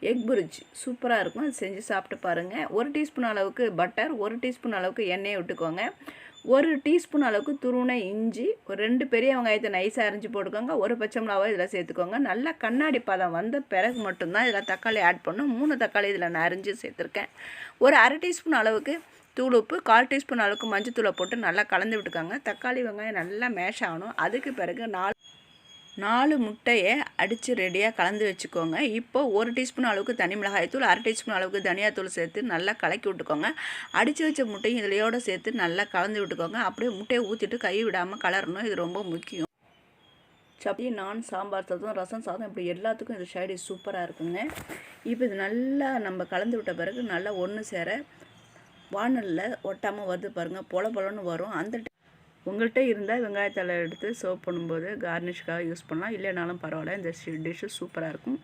Egg புரிஜ் சூப்பராக இருக்கும். அது செஞ்சு சாப்பிட்டு பாருங்கள். 1 டீஸ்பூன் அளவுக்கு பட்டர், 1 டீஸ்பூன் அளவுக்கு எண்ணெயை விட்டுக்கோங்க. 1 டீஸ்பூன் அளவுக்கு துருவின இஞ்சி, ஒரு 2 பெரிய வெங்காயத்தை நைஸாக அரிஞ்சு போட்டுக்கோங்க. 1 பச்சை மிளகாவை இதில் சேர்த்துக்கோங்க. நல்லா கண்ணாடி பதம் வந்த பிறகு மட்டும்தான் இதில் தக்காளி ஆட் பண்ணணும். 3 தக்காளி இதில் நான் அரிஞ்சு சேர்த்துருக்கேன். ஒரு அரை டீஸ்பூன் அளவுக்கு தூள் உப்பு, 1/4 டீஸ்பூன் அளவுக்கு மஞ்சத்தூளை போட்டு நல்லா கலந்து விட்டுக்கோங்க. தக்காளி வெங்காயம் நல்லா மேஷ் ஆகணும். அதுக்கு பிறகு 4 முட்டையை அடித்து ரெடியாக கலந்து வச்சுக்கோங்க. இப்போ 1 டீஸ்பூன் அளவுக்கு தனி மிளகாய்த்தூள், அரை டீஸ்பூன் அளவுக்கு தனியாத்தூள் சேர்த்து நல்லா கலக்கி விட்டுக்கோங்க. அடித்து வச்ச முட்டையும் இதிலையோடு சேர்த்து நல்லா கலந்து விட்டுக்கோங்க. அப்படியே முட்டையை ஊற்றிட்டு கை விடாமல் கலரணும். இது ரொம்ப முக்கியம். சப்பாத்தி, நான், சாம்பார் சாதம், ரசம் சாதம் இப்படி எல்லாத்துக்கும் இது சைடு சூப்பராக இருக்குங்க. இப்போ இது நல்லா நம்ம கலந்து விட்ட பிறகு நல்லா ஒன்று சேர வானலில் ஒட்டாமல் வருது பாருங்கள். பொல பொலன்னு வரும். அந்த உங்கள்கிட்ட இருந்தால் வெங்காயத்தலை எடுத்து சர்வ் பண்ணும்போது கார்னிஷ்காக யூஸ் பண்ணலாம். இல்லைனாலும் பரவாயில்ல. இந்த டிஷ்ஷு சூப்பராக இருக்கும்.